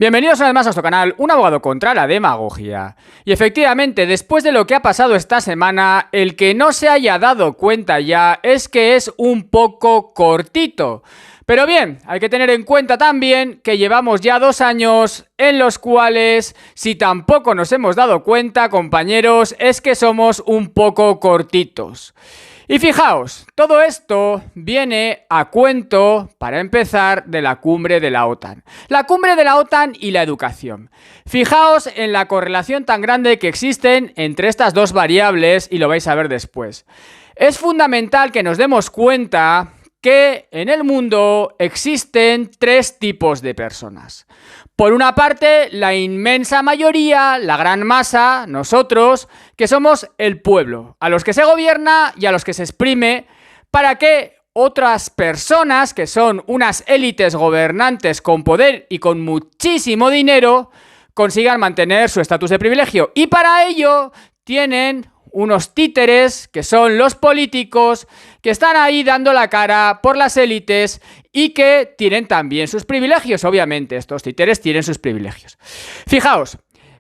Bienvenidos una vez más a nuestro canal, un abogado contra la demagogia. Y efectivamente, después de lo que ha pasado esta semana, el que no se haya dado cuenta ya es que es un poco cortito. Pero bien, hay que tener en cuenta también que llevamos ya 2 años en los cuales, si tampoco nos hemos dado cuenta, compañeros, es que somos un poco cortitos. Y fijaos, todo esto viene a cuento, para empezar, de la cumbre de la OTAN. La cumbre de la OTAN y la educación. Fijaos en la correlación tan grande que existen entre estas dos variables y lo vais a ver después. Es fundamental que nos demos cuenta que en el mundo existen 3 tipos de personas. Por una parte, la inmensa mayoría, la gran masa, nosotros, que somos el pueblo, a los que se gobierna y a los que se exprime para que otras personas, que son unas élites gobernantes con poder y con muchísimo dinero, consigan mantener su estatus de privilegio. Y para ello tienen unos títeres, que son los políticos, que están ahí dando la cara por las élites y que tienen también sus privilegios. Obviamente, estos títeres tienen sus privilegios. Fijaos,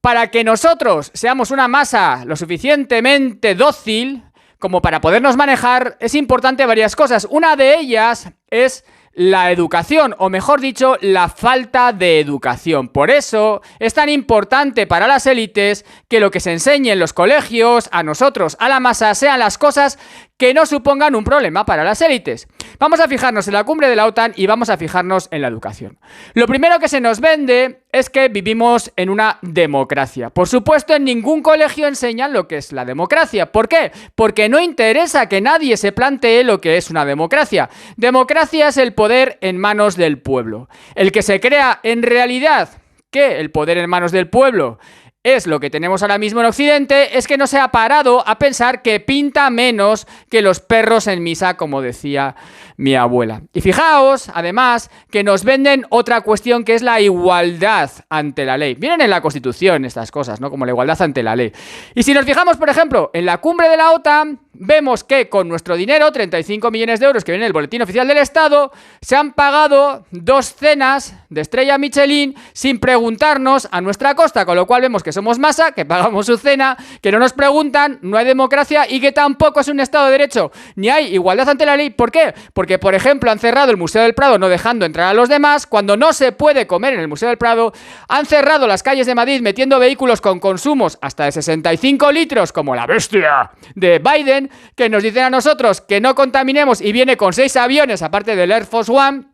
para que nosotros seamos una masa lo suficientemente dócil como para podernos manejar, es importante varias cosas. Una de ellas es la educación, o mejor dicho, la falta de educación. Por eso es tan importante para las élites que lo que se enseñe en los colegios, a nosotros, a la masa, sean las cosas que no supongan un problema para las élites. Vamos a fijarnos en la cumbre de la OTAN y vamos a fijarnos en la educación. Lo primero que se nos vende es que vivimos en una democracia. Por supuesto, en ningún colegio enseñan lo que es la democracia. ¿Por qué? Porque no interesa que nadie se plantee lo que es una democracia. Democracia es el poder en manos del pueblo. El que se crea en realidad que el poder en manos del pueblo es lo que tenemos ahora mismo en Occidente, es que no se ha parado a pensar que pinta menos que los perros en misa, como decía mi abuela. Y fijaos, además, que nos venden otra cuestión que es la igualdad ante la ley. Vienen en la Constitución estas cosas, ¿no? Como la igualdad ante la ley. Y si nos fijamos, por ejemplo, en la cumbre de la OTAN, vemos que con nuestro dinero, 35 millones de euros que viene en el Boletín Oficial del Estado, se han pagado 2 cenas de estrella Michelin sin preguntarnos a nuestra costa, con lo cual vemos que somos masa, que pagamos su cena, que no nos preguntan, no hay democracia y que tampoco es un Estado de Derecho, ni hay igualdad ante la ley. ¿Por qué? Porque, por ejemplo, han cerrado el Museo del Prado no dejando entrar a los demás, cuando no se puede comer en el Museo del Prado, han cerrado las calles de Madrid metiendo vehículos con consumos hasta de 65 litros, como la bestia de Biden, que nos dicen a nosotros que no contaminemos y viene con 6 aviones, aparte del Air Force One.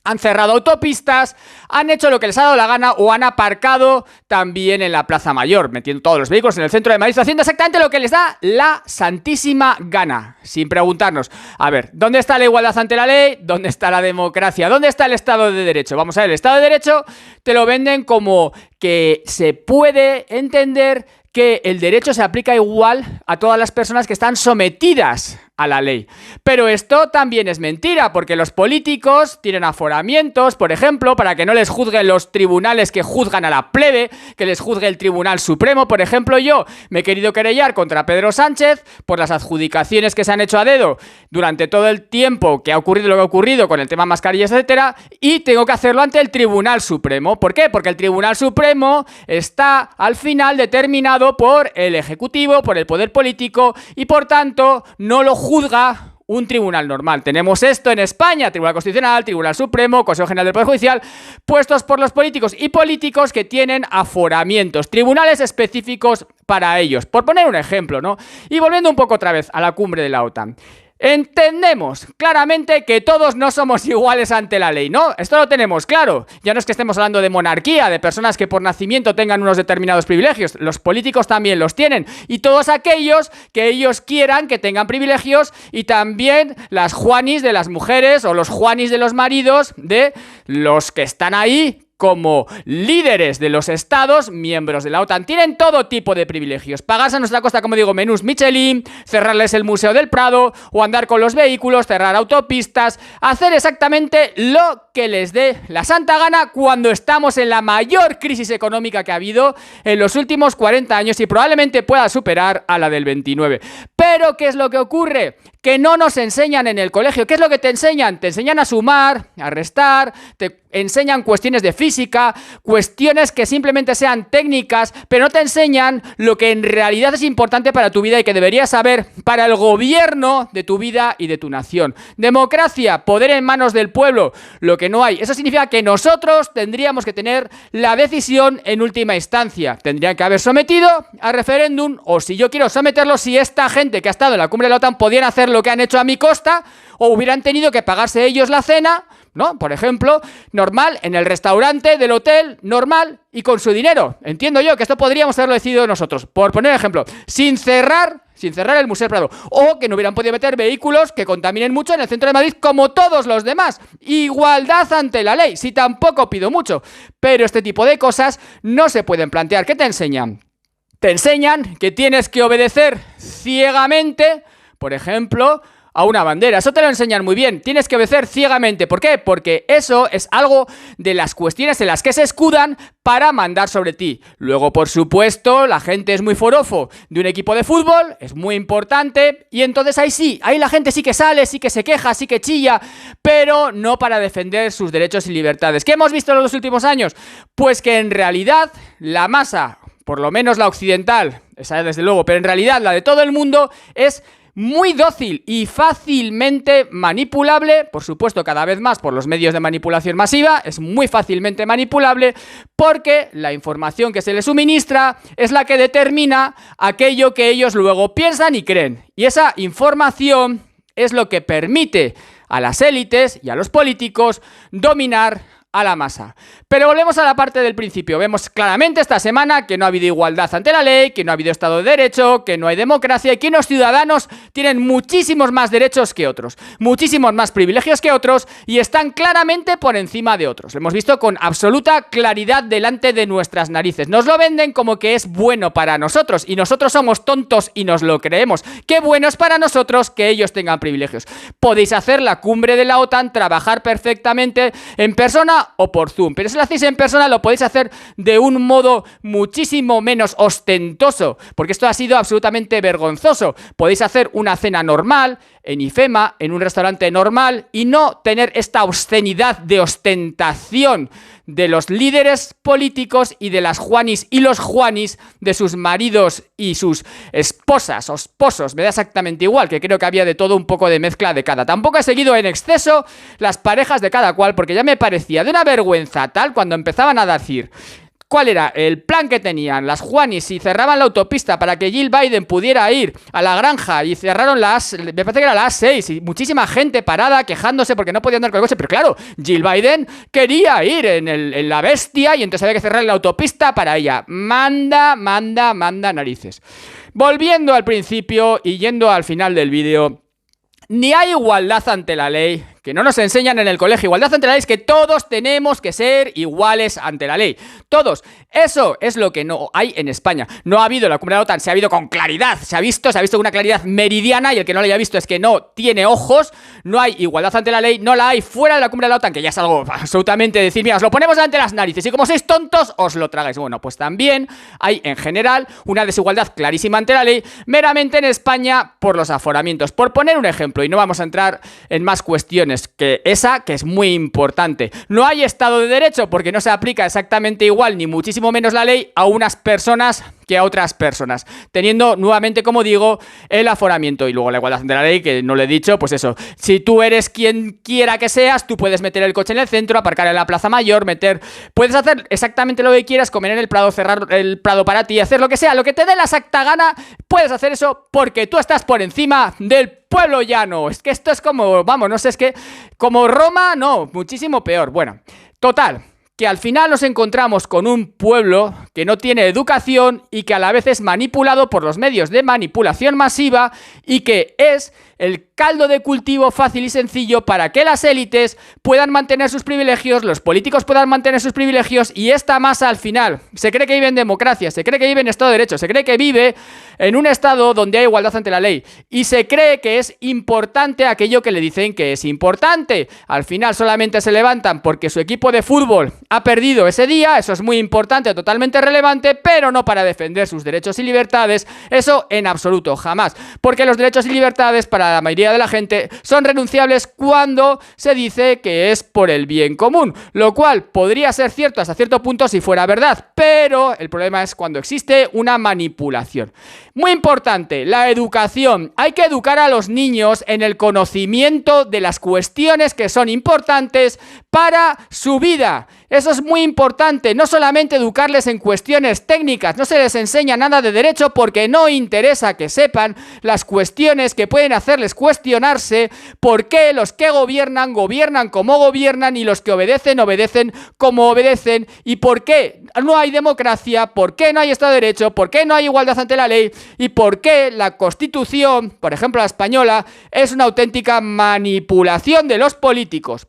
Han cerrado autopistas, han hecho lo que les ha dado la gana o han aparcado también en la Plaza Mayor, metiendo todos los vehículos en el centro de Madrid, haciendo exactamente lo que les da la santísima gana, sin preguntarnos, a ver, ¿dónde está la igualdad ante la ley? ¿Dónde está la democracia? ¿Dónde está el Estado de Derecho? Vamos a ver, el Estado de Derecho te lo venden como que se puede entender que el derecho se aplica igual a todas las personas que están sometidas a la ley. Pero esto también es mentira, porque los políticos tienen aforamientos, por ejemplo, para que no les juzguen los tribunales que juzgan a la plebe, que les juzgue el Tribunal Supremo. Por ejemplo, yo me he querido querellar contra Pedro Sánchez por las adjudicaciones que se han hecho a dedo durante todo el tiempo que ha ocurrido lo que ha ocurrido con el tema mascarillas, etcétera, y tengo que hacerlo ante el Tribunal Supremo. ¿Por qué? Porque el Tribunal Supremo está al final determinado por el Ejecutivo, por el poder político, y por tanto no lo juzga un tribunal normal. Tenemos esto en España: Tribunal Constitucional, Tribunal Supremo, Consejo General del Poder Judicial, puestos por los políticos y políticos que tienen aforamientos, tribunales específicos para ellos, por poner un ejemplo, ¿no? Y volviendo un poco otra vez a la cumbre de la OTAN. Entendemos claramente que todos no somos iguales ante la ley, ¿no? Esto lo tenemos claro. Ya no es que estemos hablando de monarquía, de personas que por nacimiento tengan unos determinados privilegios. Los políticos también los tienen. Y todos aquellos que ellos quieran que tengan privilegios, y también las Juanis de las mujeres o los Juanis de los maridos de los que están ahí como líderes de los estados miembros de la OTAN. Tienen todo tipo de privilegios. Pagarse a nuestra costa, como digo, menús Michelin, cerrarles el Museo del Prado o andar con los vehículos, cerrar autopistas, hacer exactamente lo que les dé la santa gana cuando estamos en la mayor crisis económica que ha habido en los últimos 40 años y probablemente pueda superar a la del 29. Pero ¿qué es lo que ocurre? Que no nos enseñan en el colegio. ¿Qué es lo que te enseñan? Te enseñan a sumar, a restar, te enseñan cuestiones de física, física, cuestiones que simplemente sean técnicas, pero no te enseñan lo que en realidad es importante para tu vida y que deberías saber para el gobierno de tu vida y de tu nación. Democracia, poder en manos del pueblo, lo que no hay. Eso significa que nosotros tendríamos que tener la decisión en última instancia. Tendrían que haber sometido a referéndum, o si yo quiero someterlo, si esta gente que ha estado en la cumbre de la OTAN podían hacer lo que han hecho a mi costa, o hubieran tenido que pagarse ellos la cena, ¿no? Por ejemplo, normal, en el restaurante del hotel, normal, y con su dinero. Entiendo yo que esto podríamos haberlo decidido nosotros, por poner ejemplo, sin cerrar el Museo del Prado, o que no hubieran podido meter vehículos que contaminen mucho en el centro de Madrid como todos los demás. Igualdad ante la ley, si tampoco pido mucho, pero este tipo de cosas no se pueden plantear. ¿Qué te enseñan? Te enseñan que tienes que obedecer ciegamente, por ejemplo, a una bandera. Eso te lo enseñan muy bien. Tienes que obedecer ciegamente. ¿Por qué? Porque eso es algo de las cuestiones en las que se escudan para mandar sobre ti. Luego, por supuesto, la gente es muy forofo de un equipo de fútbol, es muy importante, y entonces ahí la gente sí que sale, sí que se queja, sí que chilla, pero no para defender sus derechos y libertades. ¿Qué hemos visto en los últimos años? Pues que en realidad la masa, por lo menos la occidental, esa desde luego, pero en realidad la de todo el mundo es muy dócil y fácilmente manipulable, por supuesto cada vez más por los medios de manipulación masiva, es muy fácilmente manipulable porque la información que se les suministra es la que determina aquello que ellos luego piensan y creen. Y esa información es lo que permite a las élites y a los políticos dominar a la masa. Pero volvemos a la parte del principio. Vemos claramente esta semana que no ha habido igualdad ante la ley, que no ha habido Estado de Derecho, que no hay democracia y que unos ciudadanos tienen muchísimos más derechos que otros, muchísimos más privilegios que otros y están claramente por encima de otros. Lo hemos visto con absoluta claridad delante de nuestras narices. Nos lo venden como que es bueno para nosotros y nosotros somos tontos y nos lo creemos. Qué bueno es para nosotros que ellos tengan privilegios. Podéis hacer la cumbre de la OTAN, trabajar perfectamente en persona o por Zoom, pero si lo hacéis en persona lo podéis hacer de un modo muchísimo menos ostentoso, porque esto ha sido absolutamente vergonzoso. Podéis hacer una cena normal en IFEMA, en un restaurante normal, y no tener esta obscenidad de ostentación de los líderes políticos y de las Juanis y los Juanis, de sus maridos y sus esposas o esposos. Me da exactamente igual, que creo que había de todo un poco de mezcla de cada. Tampoco he seguido en exceso las parejas de cada cual, porque ya me parecía de una vergüenza tal cuando empezaban a decir ¿cuál era el plan que tenían las Juanis y cerraban la autopista para que Jill Biden pudiera ir a la granja y cerraron me parece que era las 6 y muchísima gente parada quejándose porque no podían andar con el coche? Pero claro, Jill Biden quería ir en la bestia y entonces había que cerrar la autopista para ella. Manda narices. Volviendo al principio y yendo al final del vídeo, ni hay igualdad ante la ley, que no nos enseñan en el colegio. Igualdad ante la ley es que todos tenemos que ser iguales ante la ley. Todos. Eso es lo que no hay en España. No ha habido la cumbre de la OTAN, se ha habido con claridad. Se ha visto con una claridad meridiana y el que no lo haya visto es que no tiene ojos. No hay igualdad ante la ley, no la hay fuera de la cumbre de la OTAN, que ya es algo absolutamente decir, mira, os lo ponemos delante de las narices y como sois tontos, os lo tragáis. Bueno, pues también hay en general una desigualdad clarísima ante la ley, meramente en España por los aforamientos. Por poner un ejemplo, y no vamos a entrar en más cuestiones que esa, que es muy importante. No hay Estado de Derecho porque no se aplica exactamente igual, ni muchísimo menos la ley, a unas personas que a otras personas, teniendo nuevamente, como digo, el aforamiento. Y luego la igualdad ante la ley, que no lo he dicho, pues eso, si tú eres quien quiera que seas, tú puedes meter el coche en el centro, aparcar en la Plaza Mayor, puedes hacer exactamente lo que quieras, comer en el Prado, cerrar el Prado para ti, hacer lo que sea, lo que te dé la exacta gana, puedes hacer eso porque tú estás por encima del pueblo llano. Es que esto es como, vamos, no sé, es que como Roma, no, muchísimo peor. Bueno, total, que al final nos encontramos con un pueblo que no tiene educación y que a la vez es manipulado por los medios de manipulación masiva y que es el caldo de cultivo fácil y sencillo para que las élites puedan mantener sus privilegios, los políticos puedan mantener sus privilegios y esta masa al final se cree que vive en democracia, se cree que vive en Estado de Derecho, se cree que vive en un Estado donde hay igualdad ante la ley y se cree que es importante aquello que le dicen que es importante. Al final solamente se levantan porque su equipo de fútbol ha perdido ese día, eso es muy importante, totalmente relevante, pero no para defender sus derechos y libertades, eso en absoluto, jamás, porque los derechos y libertades para la mayoría mayoría de la gente son renunciables cuando se dice que es por el bien común, lo cual podría ser cierto hasta cierto punto si fuera verdad, pero el problema es cuando existe una manipulación. Muy importante, la educación. Hay que educar a los niños en el conocimiento de las cuestiones que son importantes para su vida. Eso es muy importante, no solamente educarles en cuestiones técnicas, no se les enseña nada de derecho porque no interesa que sepan las cuestiones que pueden hacerles cuestionarse por qué los que gobiernan, gobiernan como gobiernan y los que obedecen, obedecen como obedecen y por qué no hay democracia, por qué no hay Estado de Derecho, por qué no hay igualdad ante la ley y por qué la Constitución, por ejemplo la española, es una auténtica manipulación de los políticos.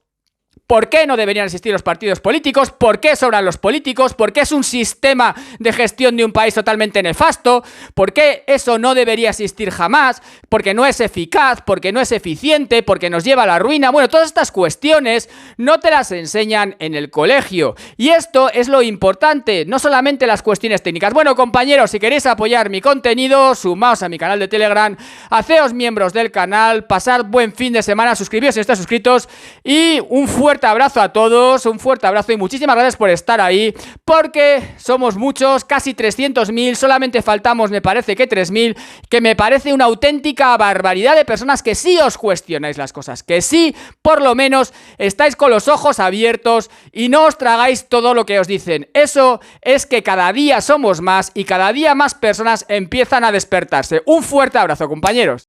¿Por qué no deberían existir los partidos políticos? ¿Por qué sobran los políticos? ¿Por qué es un sistema de gestión de un país totalmente nefasto? ¿Por qué eso no debería existir jamás? Porque no es eficaz, porque no es eficiente, porque nos lleva a la ruina. Bueno, todas estas cuestiones no te las enseñan en el colegio. Y esto es lo importante, no solamente las cuestiones técnicas. Bueno, compañeros, si queréis apoyar mi contenido, sumaos a mi canal de Telegram, haceos miembros del canal, pasad buen fin de semana, suscribíos si no estáis suscritos y un fuerte abrazo a todos, un fuerte abrazo y muchísimas gracias por estar ahí, porque somos muchos, casi 300.000, solamente faltamos me parece que 3.000, que me parece una auténtica barbaridad de personas que sí os cuestionáis las cosas, que sí, por lo menos, estáis con los ojos abiertos y no os tragáis todo lo que os dicen. Eso es que cada día somos más y cada día más personas empiezan a despertarse. Un fuerte abrazo, compañeros.